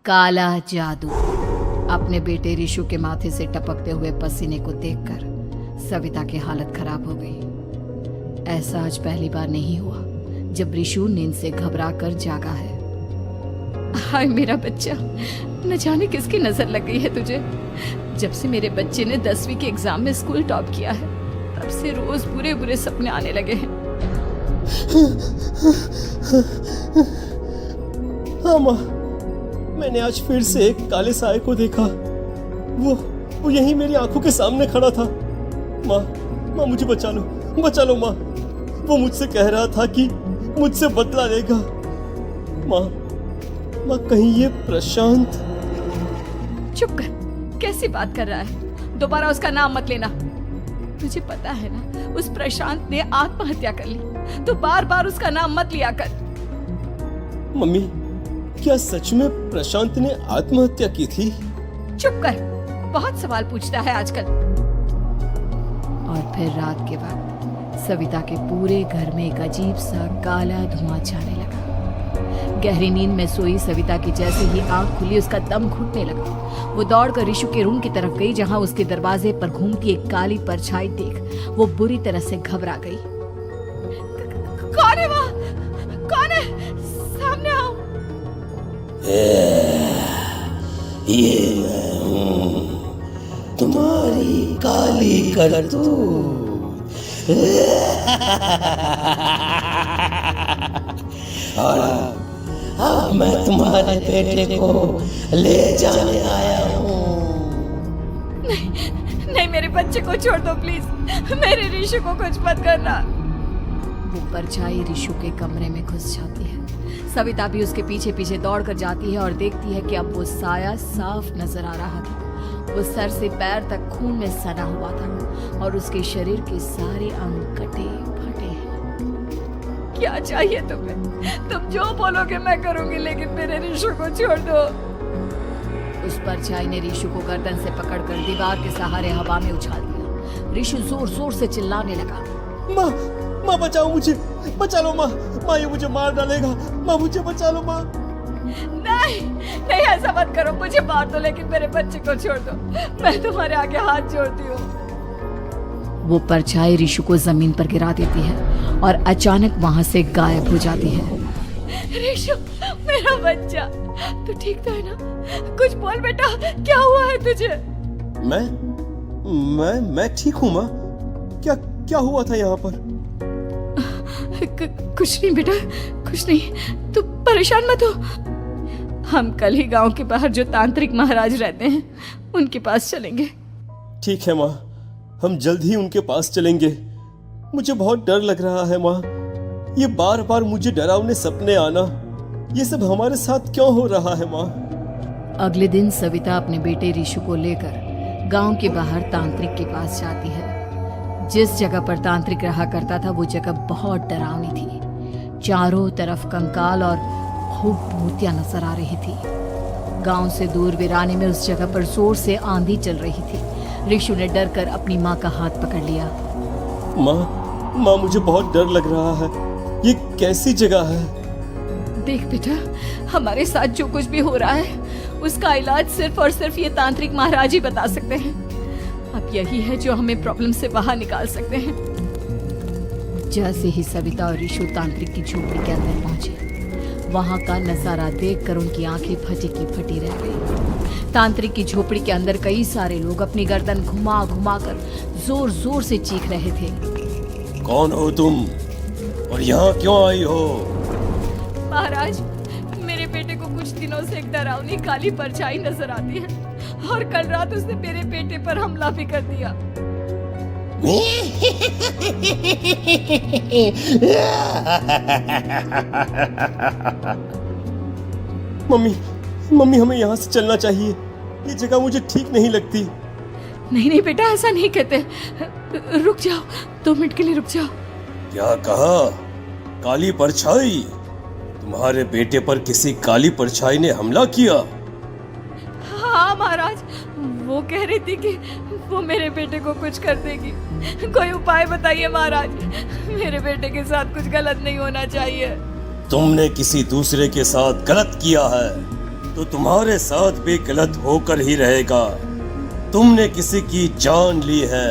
काला जादू। अपने बेटे ऋषु के माथे से टपकते हुए पसीने को देखकर सविता की हालत खराब हो गई। ऐसा आज पहली बार नहीं हुआ जब ऋषु नींद से घबरा कर जागा है। हाय मेरा बच्चा, न जाने किसकी नजर लग गई है तुझे। जब से मेरे बच्चे ने 10वीं के एग्जाम में स्कूल टॉप किया है तब से रोज बुरे बुरे सपने आने लगे हैं। हाँ माँ, मैंने आज फिर से एक काले साए को देखा। वो यहीं मेरी आंखों के सामने खड़ा था। माँ मुझे बचा लो माँ। वो मुझसे कह रहा था कि मुझसे बदला लेगा। माँ कहीं ये प्रशांत। चुप कर, कैसी बात कर रहा है? दोबारा उसका नाम मत लेना। तुझे पता है ना, उस प्रशांत ने आत्महत्या कर ली, तो बार बार उसका नाम मत लिया कर। मम्मी, क्या सच में प्रशांत ने आत्महत्या की थी? चुप कर, बहुत सवाल पूछता है आजकल। और फिर रात के वक्त सविता के पूरे घर में एक अजीब सा काला धुआं छाने लगा। गहरी नींद में सोई सविता की जैसे ही आंख खुली उसका दम घुटने लगा। वो दौड़कर ऋषु के रूम की तरफ गई जहां उसके दरवाजे पर घूमती एक काली परछाई देख वो बुरी तरह से घबरा गई। कौन है वहाँ? कौन है? सामने आओ। ये मैं हूँ, तुम्हारी काली करतूत। और अब मैं तुम्हारे बेटे को ले जाने आया हूँ। नहीं, मेरे बच्चे को छोड़ दो प्लीज। मेरे ऋषु को कुछ मत करना। वो परछाई ऋषु के कमरे में घुस जाती है। सविता भी उसके पीछे पीछे दौड़ कर जाती है और देखती है कि अब वो साया साफ नजर आ रहा था। वो सर से पैर तक खून में सना हुआ था और उसके शरीर के सारे अंग कटे फटे हैं। क्या चाहिए तुम्हें? तुम जो बोलोगे मैं करूंगी, लेकिन मेरे ऋषु को छोड़ दो। उस परछाई ने ऋषु को गर्दन से पकड़कर दीवार के सहारे हवा में उछाल दिया। ऋषु जोर जोर से चिल्लाने लगा। माँ बचाओ मुझे, बचा लो माँ। ये मुझे मार डालेगा। माँ मुझे बचा लो माँ। नहीं ऐसा मत करो। मुझे मार दो लेकिन मेरे बच्चे को छोड़ दो। मैं तुम्हारे आगे हाथ जोड़ती हूँ। वो परछाई ऋषु को जमीन पर गिरा देती है और अचानक वहां से गायब हो जाती है। ऋषु, मेरा बच्चा, तू ठीक तो है ना? कुछ बोल बेटा, क्या हुआ है तुझे? मैं ठीक हूँ माँ। क्या हुआ था यहाँ पर? कुछ नहीं बेटा, कुछ नहीं। तू परेशान मत हो। हम कल ही गांव के बाहर जो तांत्रिक महाराज रहते हैं उनके पास चलेंगे। ठीक है माँ, हम जल्द ही उनके पास चलेंगे। मुझे बहुत डर लग रहा है माँ। ये बार बार मुझे डरावने सपने आना, ये सब हमारे साथ क्यों हो रहा है माँ? अगले दिन सविता अपने बेटे ऋषु को लेकर गांव के बाहर तांत्रिक के पास जाती है। जिस जगह पर तांत्रिक रहा करता था वो जगह बहुत डरावनी थी। चारों तरफ कंकाल और खूब भूतियां नजर आ रही थी। गांव से दूर वीराने में उस जगह पर जोर से आंधी चल रही थी। ऋषु ने डर कर अपनी माँ का हाथ पकड़ लिया। माँ मुझे बहुत डर लग रहा है। ये कैसी जगह है? देख बेटा, हमारे साथ जो कुछ भी हो रहा है उसका इलाज सिर्फ और सिर्फ ये तांत्रिक महाराज ही बता सकते हैं। अब यही है जो हमें प्रॉब्लम से बाहर निकाल सकते हैं। जैसे ही सविता और ऋषु तांत्रिक की झोपड़ी के अंदर पहुंचे, वहां का नजारा देखकर उनकी आंखें फटी की फटी रह गई। तांत्रिक की झोपड़ी के अंदर कई सारे लोग अपनी गर्दन घुमा घुमा कर जोर जोर से चीख रहे थे। कौन हो तुम और यहाँ क्यों आई हो? महाराज, मेरे बेटे को कुछ दिनों से एक डरावनी काली परछाई नजर आती है और कल रात उसने मेरे बेटे पर हमला भी कर दिया। मम्मी हमें यहाँ से चलना चाहिए। ये जगह मुझे ठीक नहीं लगती। नहीं बेटा, ऐसा नहीं कहते। रुक जाओ, 2 मिनट के लिए रुक जाओ। क्या कहा? काली परछाई? तुम्हारे बेटे पर किसी काली परछाई ने हमला किया? हाँ महाराज, वो कह रही थी कि वो मेरे बेटे को कुछ कर देगी। कोई उपाय बताइए महाराज, मेरे बेटे के साथ कुछ गलत नहीं होना चाहिए। तुमने किसी दूसरे के साथ गलत किया है। तो तुम्हारे साथ भी गलत होकर ही रहेगा। तुमने किसी की जान ली है,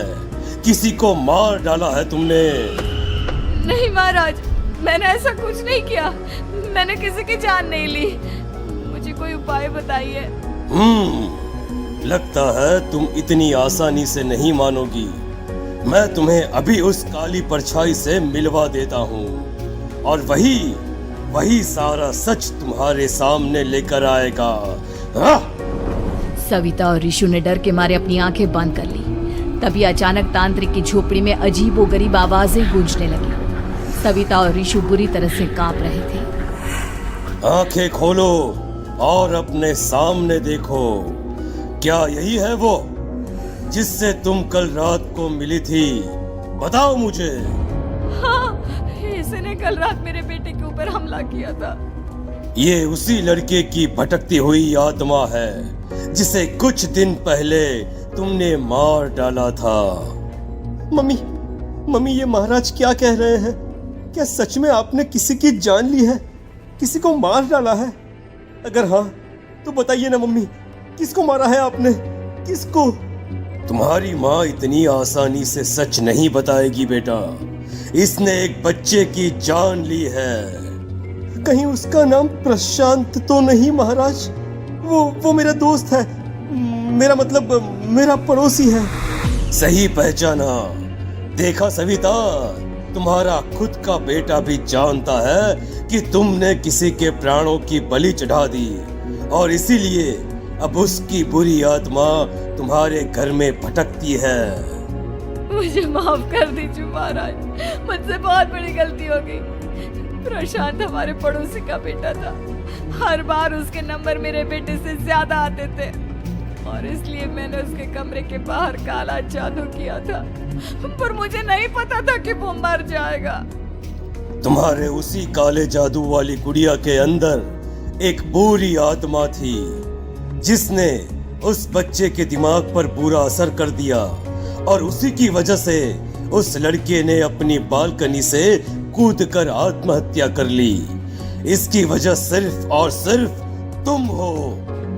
किसी को मार डाला है तुमने। नहीं महाराज, मैंने ऐसा कुछ नहीं किया। मैंने किसी की जान नहीं ली। मुझे कोई उपाय बताइए। लगता है तुम इतनी आसानी से नहीं मानोगी। मैं तुम्हें अभी उस काली परछाई से मिलवा देता हूँ और वही सारा सच तुम्हारे सामने लेकर आएगा। सविता और ऋषु ने डर के मारे अपनी आंखें बंद कर ली। तभी अचानक तांत्रिक की झोपड़ी में अजीबोगरीब आवाजें गूंजने लगी। सविता और ऋषु बुरी तरह से कांप रहे थे। आंखें खोलो और अपने सामने देखो। क्या यही है वो जिससे तुम कल रात को मिली थी? बताओ मुझे। हाँ, इसने कल रात मेरे बेटे के ऊपर हमला किया था। ये उसी लड़के की भटकती हुई आत्मा है जिसे कुछ दिन पहले तुमने मार डाला था। मम्मी ये महाराज क्या कह रहे हैं? क्या सच में आपने किसी की जान ली है, किसी को मार डाला है? अगर हाँ तो बताइए ना मम्मी, किसको मारा है आपने? किसको? तुम्हारी माँ इतनी आसानी से सच नहीं बताएगी बेटा। इसने एक बच्चे की जान ली है। कहीं उसका नाम प्रशांत तो नहीं महाराज? वो मेरा दोस्त है, मेरा पड़ोसी है। सही पहचाना। देखा सविता, तुम्हारा खुद का बेटा भी जानता है कि तुमने किसी के प्राणों की बलि चढ़ा दी और इसीलिए अब उसकी बुरी आत्मा तुम्हारे घर में भटकती है। मुझे माफ कर दीजिए महाराज, मुझसे बहुत बड़ी गलती हो गई। प्रशांत हमारे पड़ोसी का बेटा था। हर बार उसके नंबर मेरे बेटे से ज्यादा आते थे और इसलिए मैंने उसके कमरे के बाहर काला जादू किया था, पर मुझे नहीं पता था कि वो मर जाएगा। तुम्हारे उसी काले जादू वाली गुड़िया के अंदर एक बुरी आत्मा थी जिसने उस बच्चे के दिमाग पर बुरा असर कर दिया और उसी की वजह से उस लड़के ने अपनी बालकनी से कूदकर आत्महत्या कर ली। इसकी वजह सिर्फ और सिर्फ तुम हो,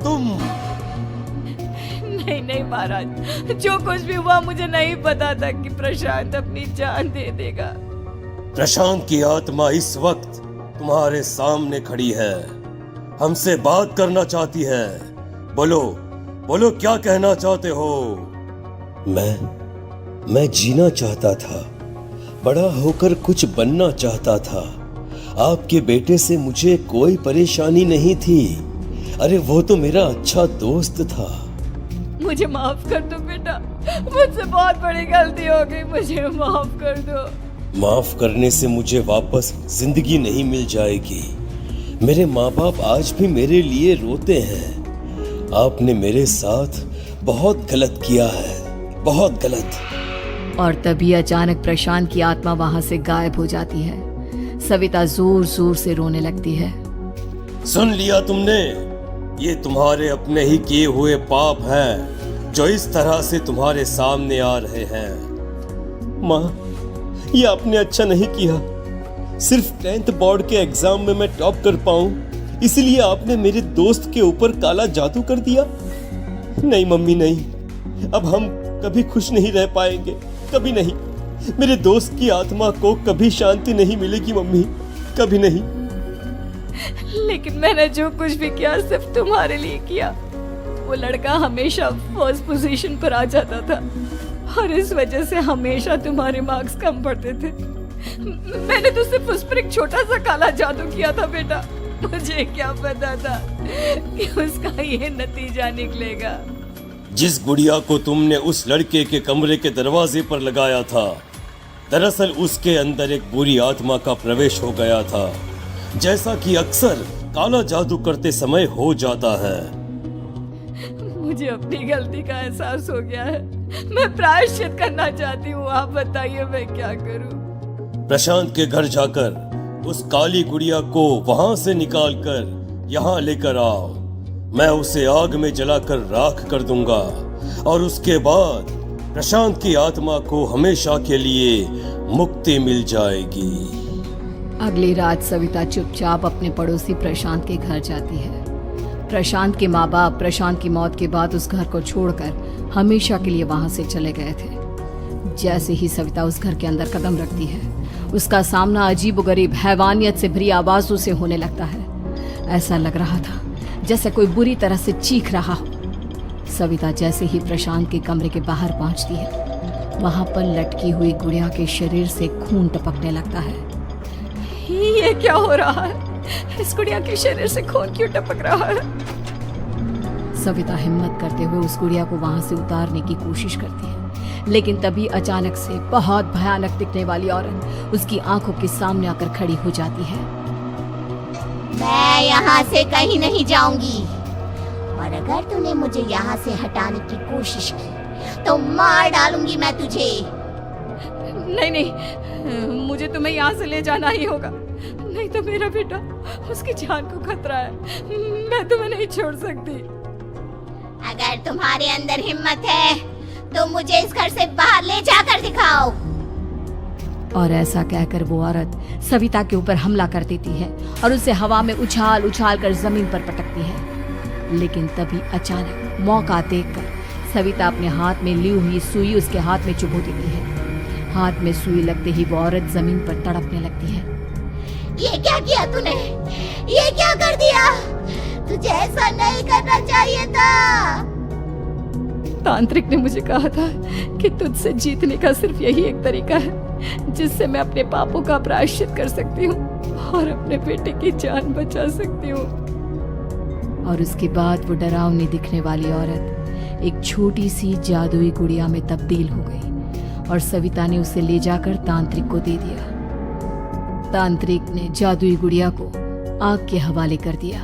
तुम। नहीं महाराज, जो कुछ भी हुआ मुझे नहीं पता था कि प्रशांत अपनी जान दे देगा। प्रशांत की आत्मा इस वक्त तुम्हारे सामने खड़ी है, हमसे बात करना चाहती है। बोलो क्या कहना चाहते हो? मैं जीना चाहता था, बड़ा होकर कुछ बनना चाहता था। आपके बेटे से मुझे कोई परेशानी नहीं थी। अरे वो तो मेरा अच्छा दोस्त था। मुझे माफ कर दो बेटा, मुझसे बहुत बड़ी गलती हो गई, मुझे माफ कर दो। माफ करने से मुझे वापस जिंदगी नहीं मिल जाएगी। मेरे माँ बाप आज भी मेरे लिए रोते हैं। आपने मेरे साथ बहुत गलत किया है, बहुत गलत। और तभी अचानक प्रशांत की आत्मा वहां से गायब हो जाती है। सविता जोर जोर से रोने लगती है। सुन लिया तुमने? ये तुम्हारे अपने ही किए हुए पाप हैं जो इस तरह से तुम्हारे सामने आ रहे हैं। माँ, ये आपने अच्छा नहीं किया। सिर्फ 10th बोर्ड के एग्जाम में मैं टॉप कर पाऊं, इसलिए आपने मेरे दोस्त के ऊपर काला जादू कर दिया। नहीं मम्मी, नहीं, अब हम कभी खुश नहीं रह पाएंगे, कभी नहीं। मेरे दोस्त की आत्मा को कभी शांति नहीं मिलेगी मम्मी, कभी नहीं। लेकिन मैंने जो कुछ भी किया सिर्फ तुम्हारे लिए किया। वो लड़का हमेशा फर्स्ट पोजीशन पर आ जाता था और इस वजह से हमेशा तुम्हारे मार्क्स कम पड़ते थे। मैंने तो सिर्फ उस पर एक छोटा सा काला जादू किया था बेटा। मुझे क्या पता था कि उसका ये नतीजा निकलेगा। जिस गुड़िया को तुमने उस लड़के के कमरे के दरवाजे पर लगाया था, दरअसल उसके अंदर एक बुरी आत्मा का प्रवेश हो गया था, जैसा कि अक्सर काला जादू करते समय हो जाता है। मुझे अपनी गलती का एहसास हो गया है। मैं प्रायश्चित करना चाहती हूँ, आप बताइए मैं क्या करूँ? प्रशांत के घर जाकर उस काली गुड़िया को वहां से निकालकर यहाँ लेकर आओ। मैं उसे आग में जलाकर राख कर दूंगा और उसके बाद प्रशांत की आत्मा को हमेशा के लिए मुक्ति मिल जाएगी। अगली रात सविता चुपचाप अपने पड़ोसी प्रशांत के घर जाती है। प्रशांत के माँ बाप प्रशांत की मौत के बाद उस घर को छोड़कर हमेशा के लिए वहां से चले गए थे। जैसे ही सविता उस घर के अंदर कदम रखती है, उसका सामना अजीबोगरीब हैवानियत से भरी आवाजों से होने लगता है। ऐसा लग रहा था जैसे कोई बुरी तरह से चीख रहा हो। सविता जैसे ही प्रशांत के कमरे के बाहर पहुंचती है, वहां पर लटकी हुई गुड़िया के शरीर से खून टपकने लगता है। ये क्या हो रहा है? इस गुड़िया के शरीर से खून क्यों टपक रहा है? सविता हिम्मत करते हुए उस गुड़िया को वहां से उतारने की कोशिश करती है, लेकिन तभी अचानक से बहुत भयानक दिखने वाली औरत उसकी आंखों के सामने आकर खड़ी हो जाती है। मैं यहाँ से कहीं नहीं जाऊंगी, और अगर तूने मुझे यहाँ से हटाने की कोशिश की तो मार डालूंगी मैं तुझे। नहीं नहीं, मुझे तुम्हें यहाँ से ले जाना ही होगा, नहीं तो मेरा बेटा, उसकी जान को खतरा है। मैं तुम्हें नहीं छोड़ सकती। अगर तुम्हारे अंदर हिम्मत है तो मुझे इस घर से बाहर ले जाकर दिखाओ। और ऐसा कहकर वो औरत सविता के ऊपर हमला कर देती है और उसे हवा में उछाल उछाल कर जमीन पर पटकती है। लेकिन तभी अचानक मौका देखकर सविता अपने हाथ में ली हुई सुई उसके हाथ में चुभो देती है। हाथ में सुई लगते ही वो औरत जमीन पर तड़पने लगती है। ये क्या किया तूने? ये क्या कर दिया? तुझे ऐसा नहीं करना चाहिए था। तांत्रिक ने मुझे कहा था कि तुझसे जीतने का सिर्फ यही एक तरीका है जिससे मैं अपने पापों का प्रायश्चित कर सकती हूँ और अपने बेटे की जान बचा सकती हूँ। और उसके बाद वो डरावनी दिखने वाली औरत एक छोटी सी जादुई गुड़िया में तब्दील हो गई और सविता ने उसे ले जाकर तांत्रिक को दे दिया। तांत्रिक ने जादुई गुड़िया को आग के हवाले कर दिया